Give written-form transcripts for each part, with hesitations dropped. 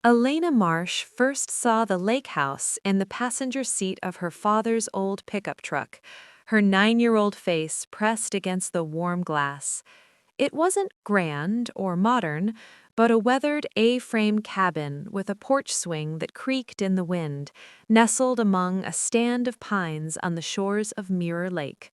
Elena Marsh first saw the lake house in the passenger seat of her father's old pickup truck, her 9-year-old face pressed against the warm glass. It wasn't grand or modern, but a weathered A-frame cabin with a porch swing that creaked in the wind, nestled among a stand of pines on the shores of Mirror Lake.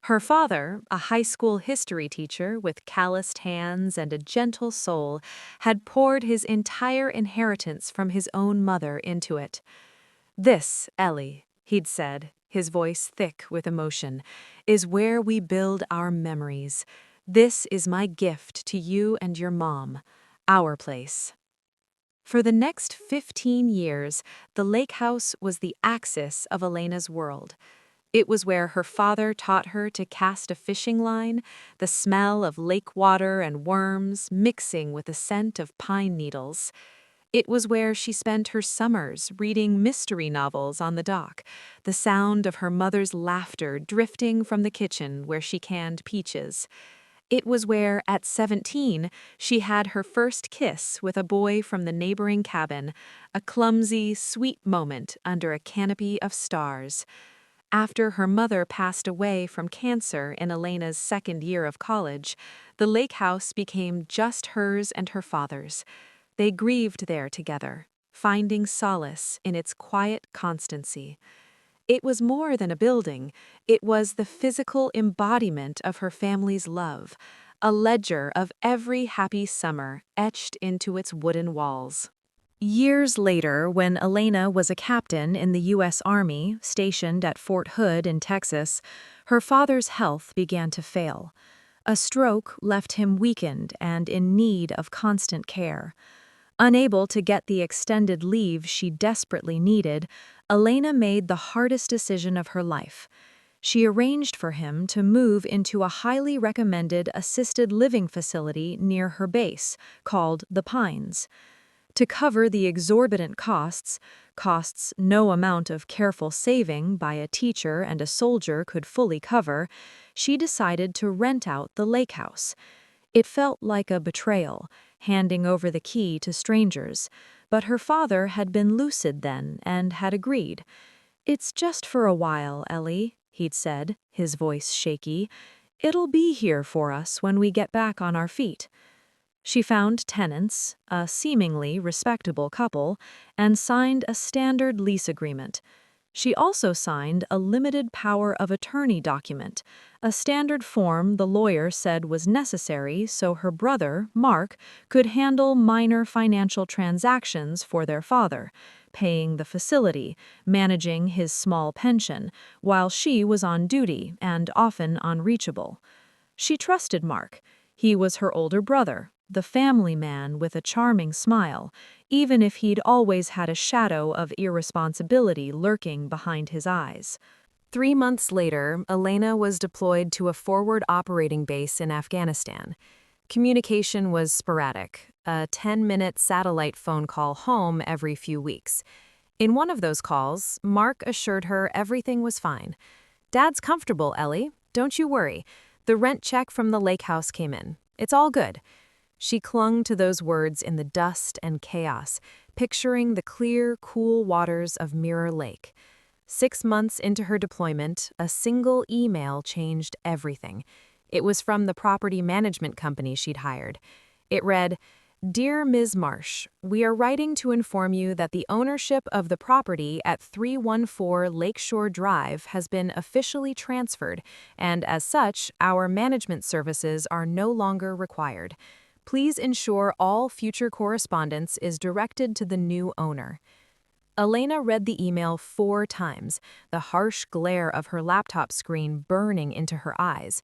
Her father, a high school history teacher with calloused hands and a gentle soul, had poured his entire inheritance from his own mother into it. "This, Ellie," he'd said, his voice thick with emotion, "is where we build our memories. This is my gift to you and your mom. Our place." For the next 15 years, the lake house was the axis of Elena's world. It was where her father taught her to cast a fishing line, the smell of lake water and worms mixing with the scent of pine needles. It was where she spent her summers reading mystery novels on the dock, the sound of her mother's laughter drifting from the kitchen where she canned peaches. It was where, at 17, she had her first kiss with a boy from the neighboring cabin, a clumsy, sweet moment under a canopy of stars. After her mother passed away from cancer in Elena's second year of college, the lake house became just hers and her father's. They grieved there together, finding solace in its quiet constancy. It was more than a building, it was the physical embodiment of her family's love, a ledger of every happy summer etched into its wooden walls. Years later, when Elena was a captain in the U.S. Army stationed at Fort Hood in Texas, her father's health began to fail. A stroke left him weakened and in need of constant care. Unable to get the extended leave she desperately needed, Elena made the hardest decision of her life. She arranged for him to move into a highly recommended assisted living facility near her base, called The Pines. To cover the exorbitant costs no amount of careful saving by a teacher and a soldier could fully cover, she decided to rent out the lake house. It felt like a betrayal, handing over the key to strangers, but her father had been lucid then and had agreed. "It's just for a while, Ellie," he'd said, his voice shaky. "It'll be here for us when we get back on our feet." She found tenants, a seemingly respectable couple, and signed a standard lease agreement. She also signed a limited power of attorney document, a standard form the lawyer said was necessary so her brother, Mark, could handle minor financial transactions for their father, paying the facility, managing his small pension, while she was on duty and often unreachable. She trusted Mark. He was her older brother, the family man with a charming smile, even if he'd always had a shadow of irresponsibility lurking behind his eyes. 3 months later, Elena was deployed to a forward operating base in Afghanistan. Communication was sporadic, a 10-minute satellite phone call home every few weeks. In one of those calls, Mark assured her everything was fine. "Dad's comfortable, Ellie. Don't you worry. The rent check from the lake house came in. It's all good." She clung to those words in the dust and chaos, picturing the clear, cool waters of Mirror Lake. 6 months into her deployment, a single email changed everything. It was from the property management company she'd hired. It read, "Dear Ms. Marsh, we are writing to inform you that the ownership of the property at 314 Lakeshore Drive has been officially transferred, and as such, our management services are no longer required. Please ensure all future correspondence is directed to the new owner." Elena read the email 4 times, the harsh glare of her laptop screen burning into her eyes.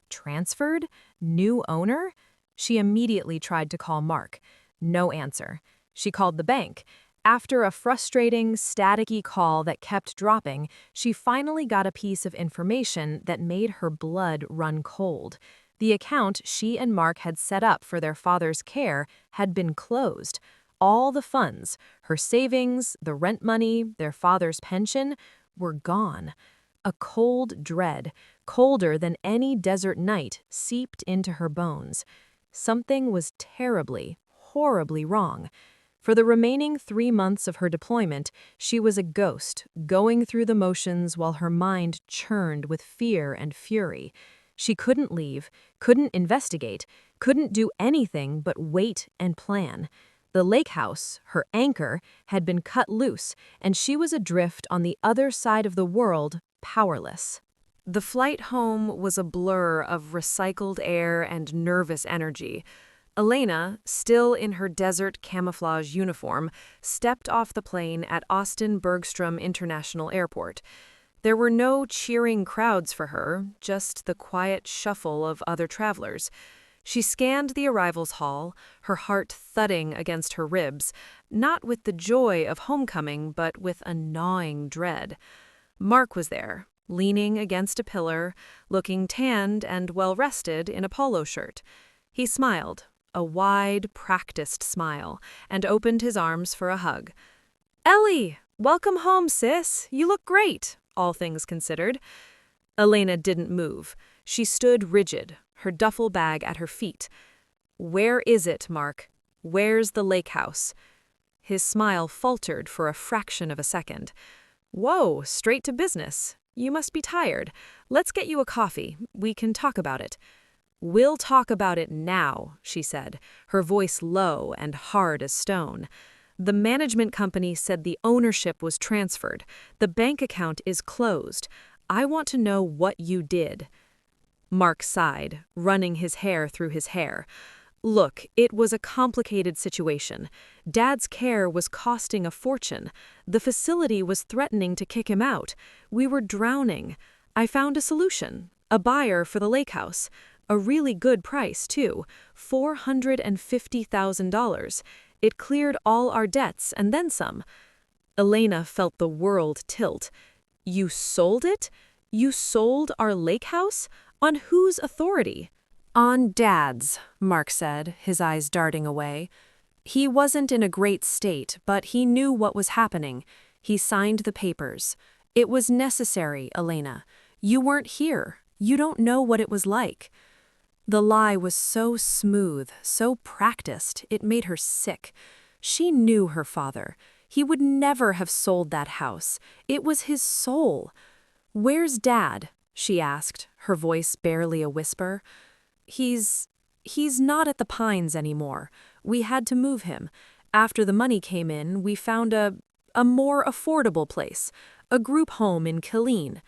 Transferred? New owner? She immediately tried to call Mark. No answer. She called the bank. After a frustrating, staticky call that kept dropping, she finally got a piece of information that made her blood run cold. The account she and Mark had set up for their father's care had been closed. All the funds, her savings, the rent money, their father's pension, were gone. A cold dread, colder than any desert night, seeped into her bones. Something was terribly, horribly wrong. For the remaining 3 months of her deployment, she was a ghost, going through the motions while her mind churned with fear and fury. She couldn't leave, couldn't investigate, couldn't do anything but wait and plan. The lake house, her anchor, had been cut loose, and she was adrift on the other side of the world, powerless. The flight home was a blur of recycled air and nervous energy. Elena, still in her desert camouflage uniform, stepped off the plane at Austin Bergstrom International Airport. There were no cheering crowds for her, just the quiet shuffle of other travelers. She scanned the arrivals hall, her heart thudding against her ribs, not with the joy of homecoming, but with a gnawing dread. Mark was there, leaning against a pillar, looking tanned and well-rested in a polo shirt. He smiled, a wide, practiced smile, and opened his arms for a hug. "Ellie, welcome home, sis. You look great, all things considered." Elena didn't move. She stood rigid, her duffel bag at her feet. "Where is it, Mark? Where's the lake house?" His smile faltered for a fraction of a second. "Whoa, straight to business. You must be tired. Let's get you a coffee. We can talk about it." "We'll talk about it now," she said, her voice low and hard as stone. "The management company said the ownership was transferred. The bank account is closed. I want to know what you did." Mark sighed, running his hair through his hair. "Look, it was a complicated situation. Dad's care was costing a fortune. The facility was threatening to kick him out. We were drowning. I found a solution, a buyer for the lake house. A really good price, too, $450,000. It cleared all our debts and then some." Elena felt the world tilt. "You sold it? You sold our lake house? On whose authority?" "On Dad's," Mark said, his eyes darting away. "He wasn't in a great state, but he knew what was happening. He signed the papers. It was necessary, Elena. You weren't here. You don't know what it was like." The lie was so smooth, so practiced, it made her sick. She knew her father. He would never have sold that house. It was his soul. "Where's Dad?" she asked, her voice barely a whisper. He's not at the Pines anymore. We had to move him. After the money came in, we found a more affordable place, a group home in Killeen."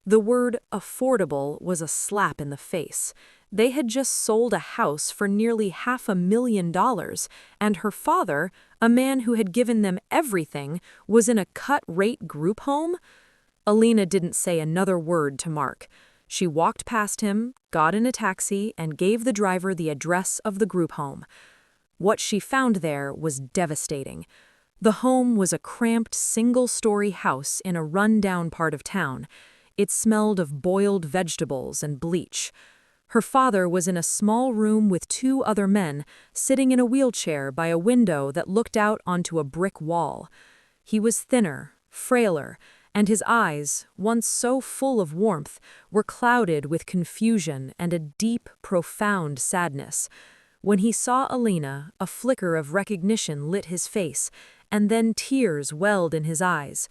The word affordable was a slap in the face. They had just sold a house for nearly $500,000, and her father, a man who had given them everything, was in a cut-rate group home? Elena didn't say another word to Mark. She walked past him, got in a taxi, and gave the driver the address of the group home. What she found there was devastating. The home was a cramped single-story house in a run-down part of town. It smelled of boiled vegetables and bleach. Her father was in a small room with 2 other men, sitting in a wheelchair by a window that looked out onto a brick wall. He was thinner, frailer, and his eyes, once so full of warmth, were clouded with confusion and a deep, profound sadness. When he saw Elena, a flicker of recognition lit his face, and then tears welled in his eyes.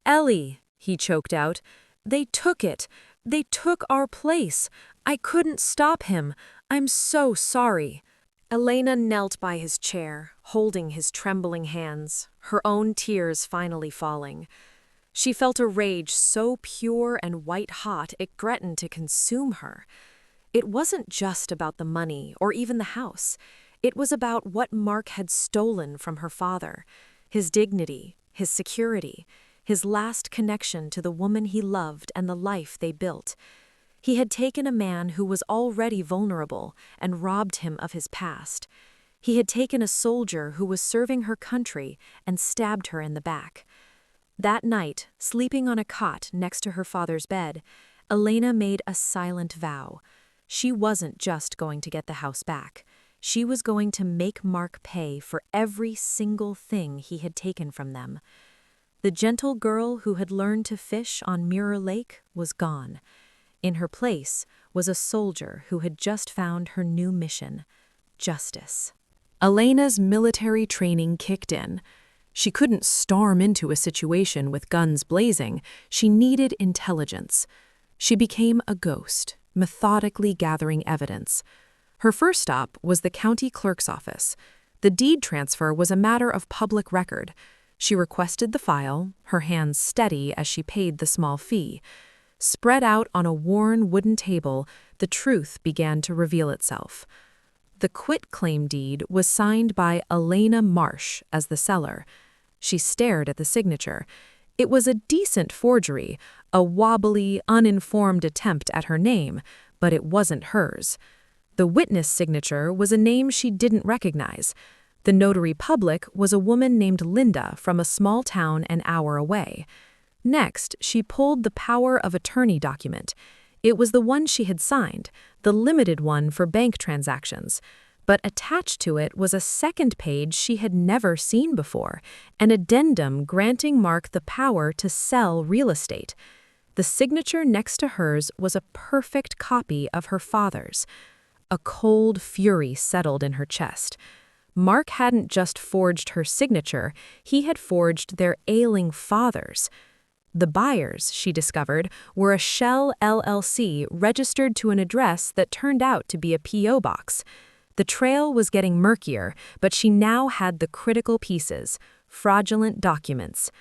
"Ellie," he choked out, "they took it. They took our place. I couldn't stop him. I'm so sorry." Elena knelt by his chair, holding his trembling hands, her own tears finally falling. She felt a rage so pure and white-hot it threatened to consume her. It wasn't just about the money or even the house. It was about what Mark had stolen from her father, his dignity, his security, his last connection to the woman he loved and the life they built. He had taken a man who was already vulnerable and robbed him of his past. He had taken a soldier who was serving her country and stabbed her in the back. That night, sleeping on a cot next to her father's bed, Elena made a silent vow. She wasn't just going to get the house back. She was going to make Mark pay for every single thing he had taken from them. The gentle girl who had learned to fish on Mirror Lake was gone. In her place was a soldier who had just found her new mission: justice. Elena's military training kicked in. She couldn't storm into a situation with guns blazing. She needed intelligence. She became a ghost, methodically gathering evidence. Her first stop was the county clerk's office. The deed transfer was a matter of public record. She requested the file, her hands steady as she paid the small fee. Spread out on a worn wooden table, the truth began to reveal itself. The quitclaim deed was signed by Elena Marsh as the seller. She stared at the signature. It was a decent forgery, a wobbly, uninformed attempt at her name, but it wasn't hers. The witness signature was a name she didn't recognize. The notary public was a woman named Linda from a small town an hour away. Next, she pulled the power of attorney document. It was the one she had signed, the limited one for bank transactions. But attached to it was a second page she had never seen before, an addendum granting Mark the power to sell real estate. The signature next to hers was a perfect copy of her father's. A cold fury settled in her chest. Mark hadn't just forged her signature, he had forged their ailing father's. The buyers, she discovered, were a Shell LLC registered to an address that turned out to be a P.O. box. The trail was getting murkier, but she now had the critical pieces, fraudulent documents.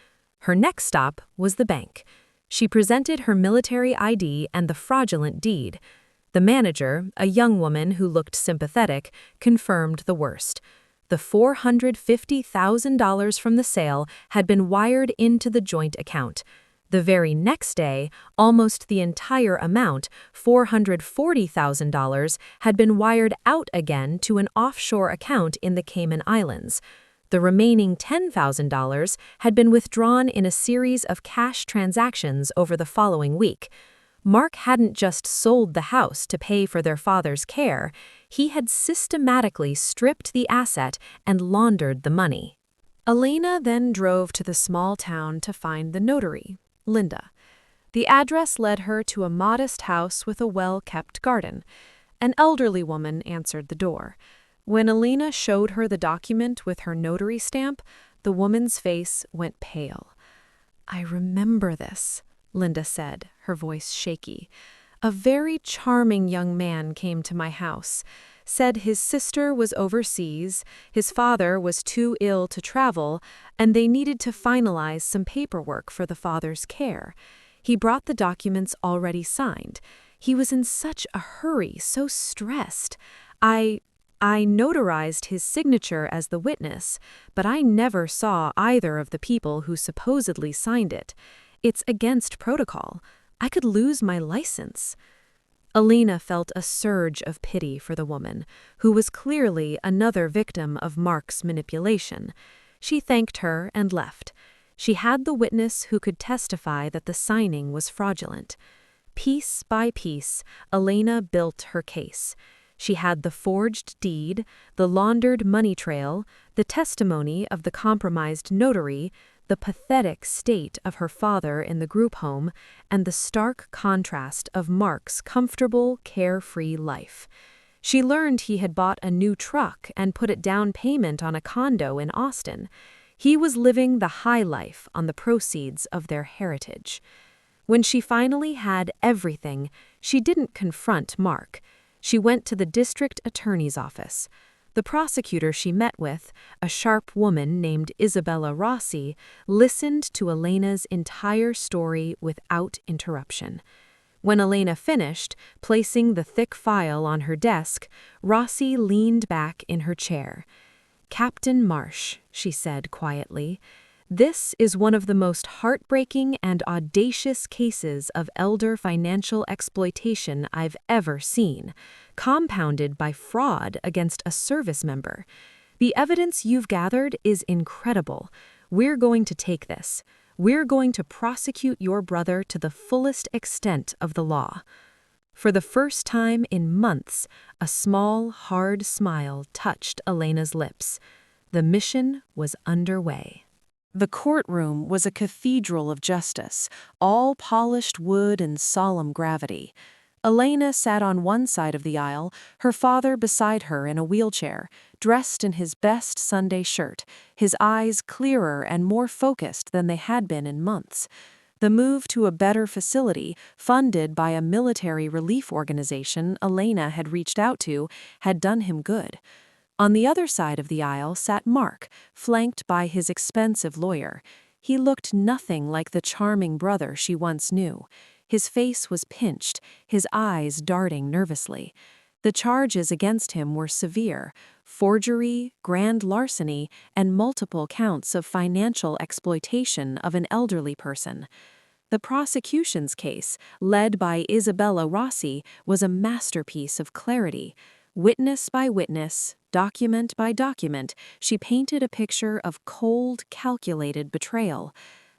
Her next stop was the bank. She presented her military ID and the fraudulent deed. The manager, a young woman who looked sympathetic, confirmed the worst. The $450,000 from the sale had been wired into the joint account. The very next day, almost the entire amount, $440,000, had been wired out again to an offshore account in the Cayman Islands. The remaining $10,000 had been withdrawn in a series of cash transactions over the following week. Mark hadn't just sold the house to pay for their father's care, he had systematically stripped the asset and laundered the money. Elena then drove to the small town to find the notary, Linda. The address led her to a modest house with a well-kept garden. An elderly woman answered the door. When Elena showed her the document with her notary stamp, the woman's face went pale. "I remember this," Linda said, her voice shaky. "A very charming young man came to my house, said his sister was overseas, his father was too ill to travel, and they needed to finalize some paperwork for the father's care. He brought the documents already signed. He was in such a hurry, so stressed. I notarized his signature as the witness, but I never saw either of the people who supposedly signed it. It's against protocol. I could lose my license." Elena felt a surge of pity for the woman, who was clearly another victim of Mark's manipulation. She thanked her and left. She had the witness who could testify that the signing was fraudulent. Piece by piece, Elena built her case. She had the forged deed, the laundered money trail, the testimony of the compromised notary, the pathetic state of her father in the group home, and the stark contrast of Mark's comfortable, carefree life. She learned he had bought a new truck and put it down payment on a condo in Austin. He was living the high life on the proceeds of their heritage. When she finally had everything, she didn't confront Mark. She went to the district attorney's office. The prosecutor she met with, a sharp woman named Isabella Rossi, listened to Elena's entire story without interruption. When Elena finished, placing the thick file on her desk, Rossi leaned back in her chair. "Captain Marsh," she said quietly, "this is one of the most heartbreaking and audacious cases of elder financial exploitation I've ever seen, compounded by fraud against a service member. The evidence you've gathered is incredible. We're going to take this. We're going to prosecute your brother to the fullest extent of the law." For the first time in months, a small, hard smile touched Elena's lips. The mission was underway. The courtroom was a cathedral of justice, all polished wood and solemn gravity. Elena sat on one side of the aisle, her father beside her in a wheelchair, dressed in his best Sunday shirt, his eyes clearer and more focused than they had been in months. The move to a better facility, funded by a military relief organization Elena had reached out to, had done him good. On the other side of the aisle sat Mark, flanked by his expensive lawyer. He looked nothing like the charming brother she once knew. His face was pinched, his eyes darting nervously. The charges against him were severe: forgery, grand larceny, and multiple counts of financial exploitation of an elderly person. The prosecution's case, led by Isabella Rossi, was a masterpiece of clarity. Witness by witness, document by document, she painted a picture of cold, calculated betrayal.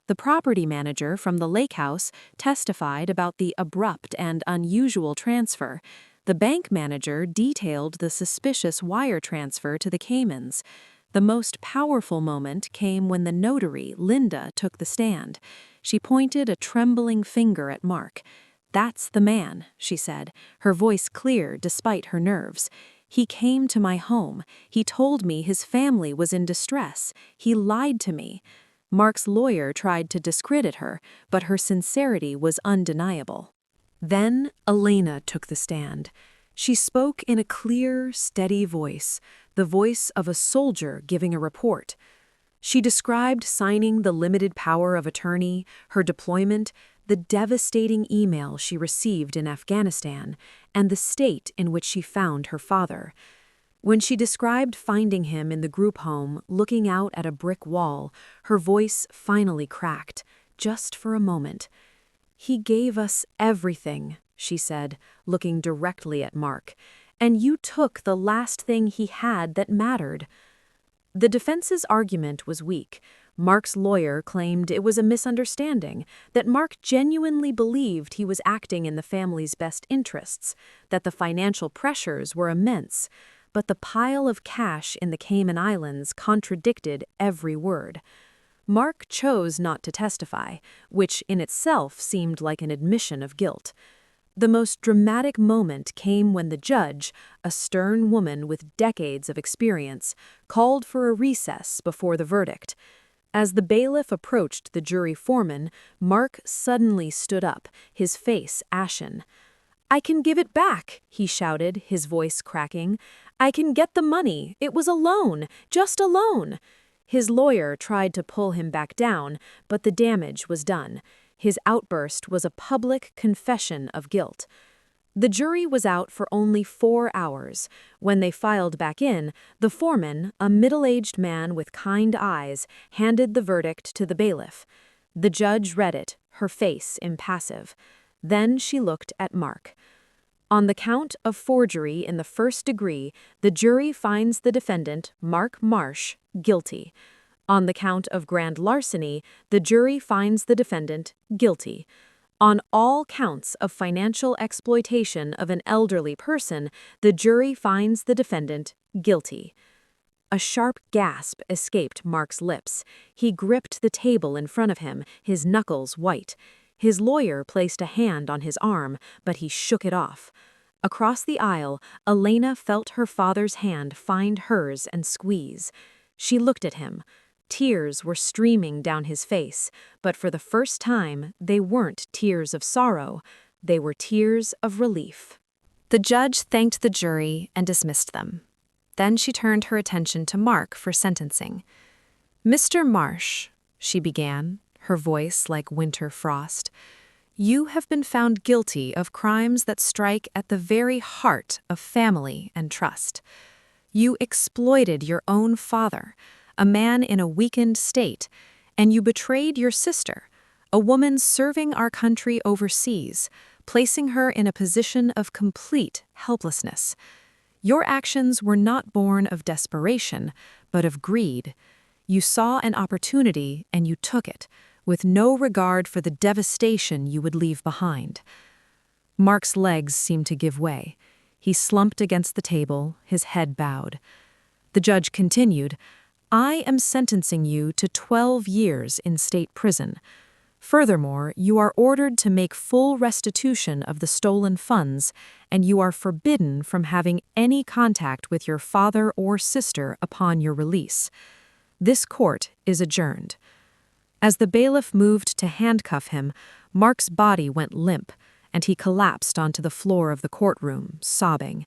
The property manager from the lake house testified about the abrupt and unusual transfer. The bank manager detailed the suspicious wire transfer to the Caymans. The most powerful moment came when the notary, Linda, took the stand. She pointed a trembling finger at Mark. "That's the man," she said, her voice clear despite her nerves. "He came to my home. He told me his family was in distress. He lied to me." Mark's lawyer tried to discredit her, but her sincerity was undeniable. Then Elena took the stand. She spoke in a clear, steady voice, the voice of a soldier giving a report. She described signing the limited power of attorney, her deployment, the devastating email she received in Afghanistan, and the state in which she found her father. When she described finding him in the group home, looking out at a brick wall, her voice finally cracked, just for a moment. "He gave us everything," she said, looking directly at Mark, "and you took the last thing he had that mattered." The defense's argument was weak. Mark's lawyer claimed it was a misunderstanding, that Mark genuinely believed he was acting in the family's best interests, that the financial pressures were immense, but the pile of cash in the Cayman Islands contradicted every word. Mark chose not to testify, which in itself seemed like an admission of guilt. The most dramatic moment came when the judge, a stern woman with decades of experience, called for a recess before the verdict. As the bailiff approached the jury foreman, Mark suddenly stood up, his face ashen. "I can give it back," he shouted, his voice cracking. "I can get the money. It was a loan, just a loan." His lawyer tried to pull him back down, but the damage was done. His outburst was a public confession of guilt. The jury was out for only 4 hours. When they filed back in, the foreman, a middle-aged man with kind eyes, handed the verdict to the bailiff. The judge read it, her face impassive. Then she looked at Mark. On the count of forgery in the first degree, the jury finds the defendant, Mark Marsh, guilty. On the count of grand larceny, the jury finds the defendant guilty. On all counts of financial exploitation of an elderly person, the jury finds the defendant guilty. A sharp gasp escaped Mark's lips. He gripped the table in front of him, his knuckles white. His lawyer placed a hand on his arm, but he shook it off. Across the aisle, Elena felt her father's hand find hers and squeeze. She looked at him. Tears were streaming down his face, but for the first time, they weren't tears of sorrow. They were tears of relief. The judge thanked the jury and dismissed them. Then she turned her attention to Mark for sentencing. "Mr. Marsh," she began, her voice like winter frost, "you have been found guilty of crimes that strike at the very heart of family and trust. You exploited your own father, a man in a weakened state, and you betrayed your sister, a woman serving our country overseas, placing her in a position of complete helplessness. Your actions were not born of desperation, but of greed. You saw an opportunity and you took it, with no regard for the devastation you would leave behind." Mark's legs seemed to give way. He slumped against the table, his head bowed. The judge continued, "I am sentencing you to 12 years in state prison. Furthermore, you are ordered to make full restitution of the stolen funds, and you are forbidden from having any contact with your father or sister upon your release. This court is adjourned." As the bailiff moved to handcuff him, Mark's body went limp, and he collapsed onto the floor of the courtroom, sobbing.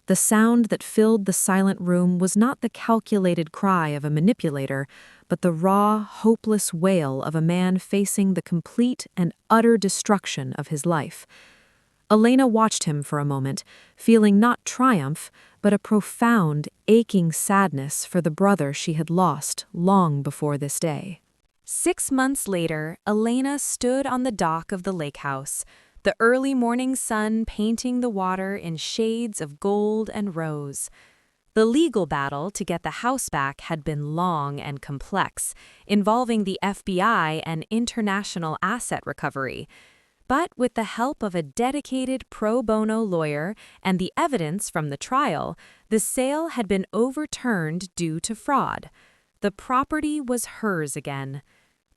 The sound that filled the silent room was not the calculated cry of a manipulator, but the raw, hopeless wail of a man facing the complete and utter destruction of his life. Elena watched him for a moment, feeling not triumph, but a profound, aching sadness for the brother she had lost long before this day. 6 months later, Elena stood on the dock of the lake house, the early morning sun painting the water in shades of gold and rose. The legal battle to get the house back had been long and complex, involving the FBI and international asset recovery. But with the help of a dedicated pro bono lawyer and the evidence from the trial, the sale had been overturned due to fraud. The property was hers again.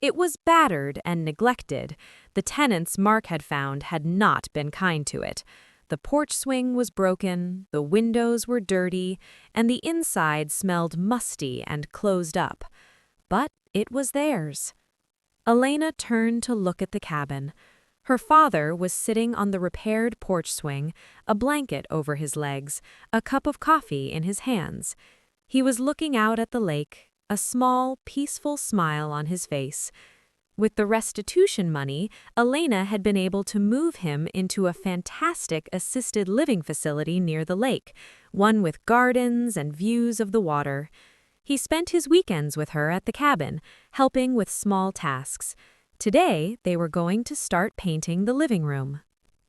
It was battered and neglected. The tenants Mark had found had not been kind to it. The porch swing was broken, the windows were dirty, and the inside smelled musty and closed up. But it was theirs. Elena turned to look at the cabin. Her father was sitting on the repaired porch swing, a blanket over his legs, a cup of coffee in his hands. He was looking out at the lake, a small, peaceful smile on his face. With the restitution money, Elena had been able to move him into a fantastic assisted living facility near the lake, one with gardens and views of the water. He spent his weekends with her at the cabin, helping with small tasks. Today, they were going to start painting the living room.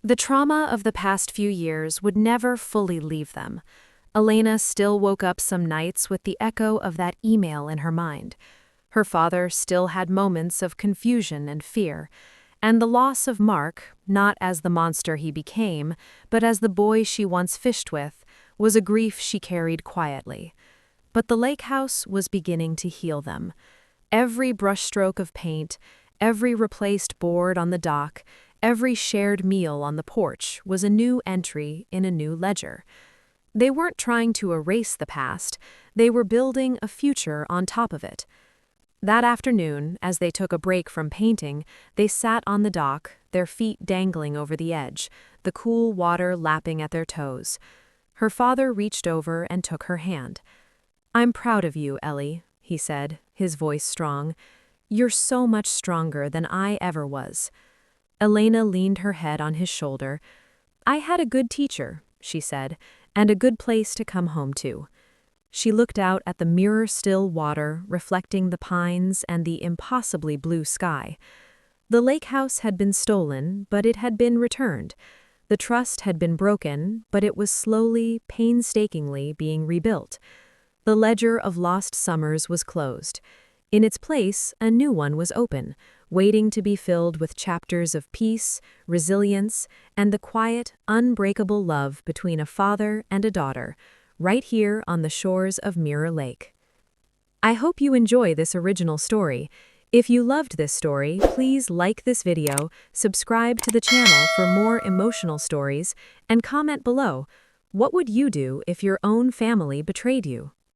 The trauma of the past few years would never fully leave them. Elena still woke up some nights with the echo of that email in her mind. Her father still had moments of confusion and fear, and the loss of Mark, not as the monster he became, but as the boy she once fished with, was a grief she carried quietly. But the lake house was beginning to heal them. Every brushstroke of paint, every replaced board on the dock, every shared meal on the porch was a new entry in a new ledger. They weren't trying to erase the past, they were building a future on top of it. That afternoon, as they took a break from painting, they sat on the dock, their feet dangling over the edge, the cool water lapping at their toes. Her father reached over and took her hand. "I'm proud of you, Ellie," he said, his voice strong. "You're so much stronger than I ever was." Elena leaned her head on his shoulder. "I had a good teacher," she said, "and a good place to come home to." She looked out at the mirror-still water reflecting the pines and the impossibly blue sky. The lake house had been stolen, but it had been returned. The trust had been broken, but it was slowly, painstakingly being rebuilt. The ledger of lost summers was closed. In its place, a new one was open, waiting to be filled with chapters of peace, resilience, and the quiet, unbreakable love between a father and a daughter, right here on the shores of Mirror Lake. I hope you enjoy this original story. If you loved this story, please like this video, subscribe to the channel for more emotional stories, and comment below. What would you do if your own family betrayed you?